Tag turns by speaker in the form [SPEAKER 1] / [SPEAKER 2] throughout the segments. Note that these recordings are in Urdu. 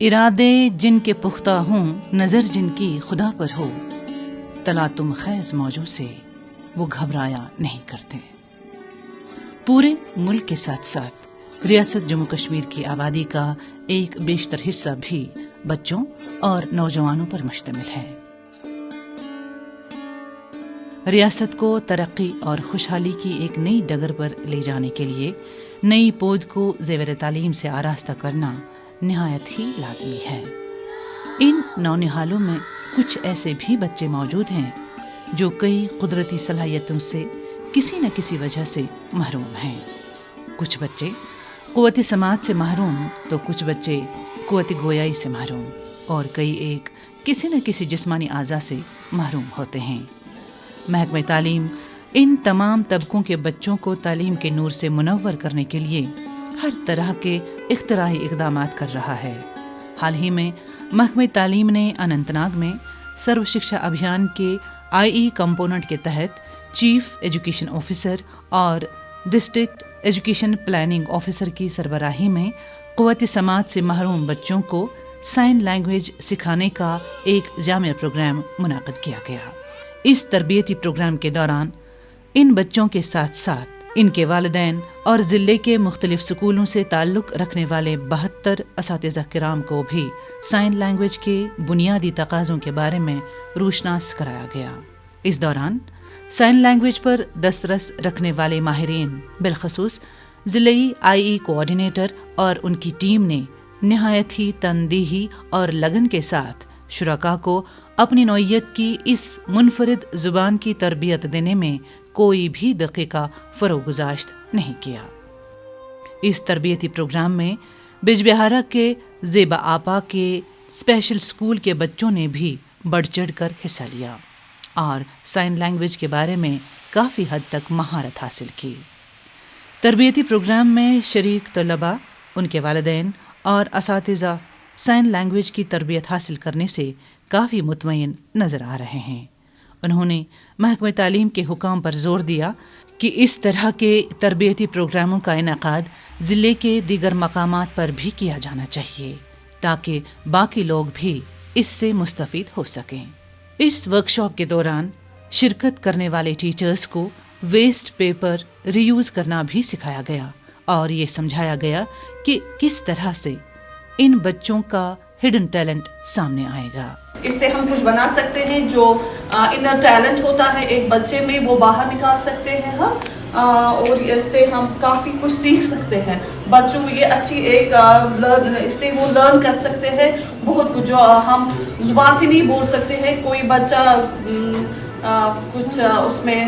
[SPEAKER 1] ارادے جن کے پختہ ہوں، نظر جن کی خدا پر ہو، تلاطم خیز موجوں سے وہ گھبرایا نہیں کرتے۔ پورے ملک کے ساتھ ساتھ ریاست جموں کشمیر کی آبادی کا ایک بیشتر حصہ بھی بچوں اور نوجوانوں پر مشتمل ہے۔ ریاست کو ترقی اور خوشحالی کی ایک نئی ڈگر پر لے جانے کے لیے نئی پود کو زیور تعلیم سے آراستہ کرنا نہایت ہی لازمی ہے۔ ان نونہالوں میں کچھ ایسے بھی بچے موجود ہیں جو کئی قدرتی صلاحیتوں سے کسی نہ کسی وجہ سے محروم ہیں۔ کچھ بچے قوت سماعت سے محروم تو کچھ بچے قوت گویائی سے محروم، اور کئی ایک کسی نہ کسی جسمانی اعضاء سے محروم ہوتے ہیں۔ محکمہ تعلیم ان تمام طبقوں کے بچوں کو تعلیم کے نور سے منور کرنے کے لیے ہر طرح کے اختراعی اقدامات کر رہا ہے۔ حال ہی میں محکمہ تعلیم نے اننت ناگ میں سرو شکشا ابھیان کے آئی کمپوننٹ کے تحت چیف ایجوکیشن آفیسر اور ڈسٹرکٹ ایجوکیشن پلاننگ آفیسر کی سربراہی میں قوت سماعت سے محروم بچوں کو سائن لینگویج سکھانے کا ایک جامع پروگرام منعقد کیا گیا۔ اس تربیتی پروگرام کے دوران ان بچوں کے ساتھ ساتھ ان کے والدین اور ضلع کے مختلف سکولوں سے تعلق رکھنے والے 72 اساتذہ کرام کو بھی سائن لینگویج کے بنیادی تقاضوں کے بارے میں روشناس کرایا گیا۔ اس دوران سائن لینگویج پر دسترس رکھنے والے ماہرین، بالخصوص ضلعی آئی کوآرڈینیٹر اور ان کی ٹیم نے نہایت ہی تندیہی اور لگن کے ساتھ شرکاء کو اپنی نوعیت کی اس منفرد زبان کی تربیت دینے میں کوئی بھی دقیقہ فروغ گذاشت نہیں کیا۔ اس تربیتی پروگرام میں بج بہارا کے زیبا آپا کے اسپیشل اسکول کے بچوں نے بھی بڑھ چڑھ کر حصہ لیا اور سائن لینگویج کے بارے میں کافی حد تک مہارت حاصل کی۔ تربیتی پروگرام میں شریک طلباء، ان کے والدین اور اساتذہ سائن لینگویج کی تربیت حاصل کرنے سے کافی مطمئن نظر آ رہے ہیں۔ انہوں نے محکمہ تعلیم کے حکام پر زور دیا کہ اس طرح کے تربیتی پروگراموں کا انعقاد ضلع کے دیگر مقامات پر بھی کیا جانا چاہیے تاکہ باقی لوگ بھی اس سے مستفید ہو سکیں۔ اس ورکشاپ کے دوران شرکت کرنے والے ٹیچرز کو ویسٹ پیپر ری یوز کرنا بھی سکھایا گیا اور یہ سمجھایا گیا کہ کس طرح سے ان بچوں کا ہڈن ٹیلنٹ سامنے آئے گا۔
[SPEAKER 2] اس سے ہم کچھ بنا سکتے ہیں، جو انر ٹیلنٹ ہوتا ہے ایک بچے میں وہ باہر نکال سکتے ہیں ہم، اور اس سے ہم کافی کچھ سیکھ سکتے ہیں۔ بچوں کو یہ اچھی ایک اس سے وہ لرن کر سکتے ہیں بہت کچھ جو ہم زبان سے نہیں بول سکتے ہیں۔ کوئی بچہ کچھ اس میں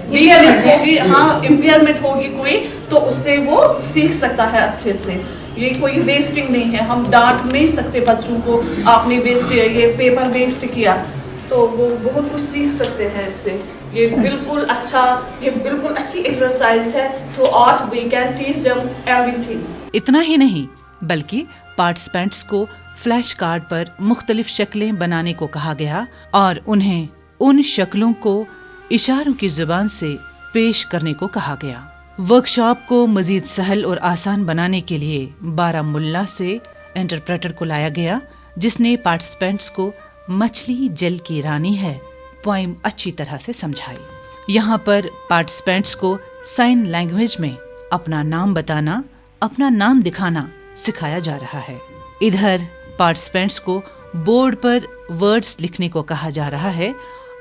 [SPEAKER 2] ویکنیس ہوگی، امپیئرمنٹ ہوگی کوئی، تو اس سے وہ سیکھ سکتا ہے اچھے سے۔ یہ کوئی ویسٹنگ نہیں ہے، ہم ڈانٹ نہیں سکتے بچوں کو آپ نے ویسٹ یہ پیپر ویسٹ کیا، تو وہ بہت کچھ سیکھ سکتے ہیں اس سے۔ یہ بالکل اچھی ایکسرسائز ہے۔ Through art we can teach them ایوری تھنگ۔
[SPEAKER 1] اتنا ہی نہیں بلکہ پارٹیسپینٹس کو فلیش کارڈ پر مختلف شکلیں بنانے کو کہا گیا اور انہیں ان شکلوں کو اشاروں کی زبان سے پیش کرنے کو کہا گیا۔ ورکشاپ کو مزید سہل اور آسان بنانے کے لیے بارہمولہ سے انٹرپریٹر کو لایا گیا جس نے پارٹیسپینٹس کو مچھلی جل کی رانی ہے پوئم اچھی طرح سے سمجھائی۔ یہاں پر پارٹیسپینٹس کو سائن لینگویج میں اپنا نام بتانا، اپنا نام دکھانا سکھایا جا رہا ہے۔ ادھر پارٹیسپینٹس کو بورڈ پر ورڈز لکھنے کو کہا جا رہا ہے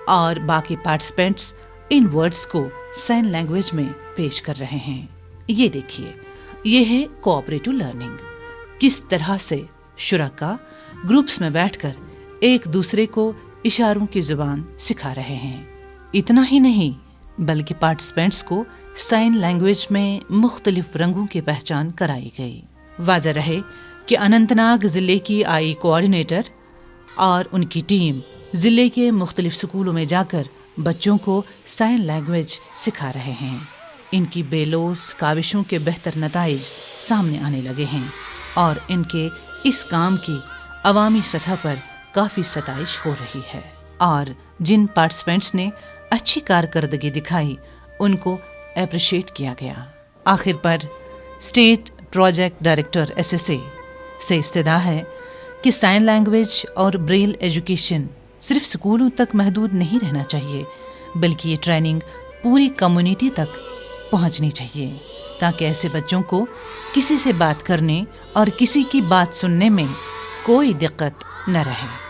[SPEAKER 1] اور باقی پارٹیسپینٹس ان ورڈز کو سائن لینگویج میں پیش کر رہے ہیں۔ یہ دیکھیے، یہ ہے کوآپریٹو لرننگ، کس طرح سے شرکاء گروپس میں بیٹھ کر ایک دوسرے کو اشاروں کی زبان سکھا رہے ہیں۔ اتنا ہی نہیں بلکہ پارٹیسپینٹس کو سائن لینگویج میں مختلف رنگوں کی پہچان کرائی گئی۔ واضح رہے کہ اننت ناگ ضلع کی آئی کوآرڈینیٹر اور ان کی ٹیم ضلع کے مختلف سکولوں میں جا کر بچوں کو سائن لینگویج سکھا رہے ہیں۔ ان کی بے لوث کاوشوں کے بہتر نتائج سامنے آنے لگے ہیں اور ان کے اس کام کی عوامی سطح پر کافی ستائش ہو رہی ہے، اور جن پارٹیسپینٹس نے اچھی کارکردگی دکھائی ان کو اپریشیٹ کیا گیا۔ آخر پر اسٹیٹ پروجیکٹ ڈائریکٹر SSA سے استدعا ہے کہ سائن لینگویج اور بریل ایجوکیشن صرف اسکولوں تک محدود نہیں رہنا چاہیے، بلکہ یہ ٹریننگ پوری کمیونٹی تک پہنچنی چاہیے تاکہ ایسے بچوں کو کسی سے بات کرنے اور کسی کی بات سننے میں کوئی دقت نہ رہے۔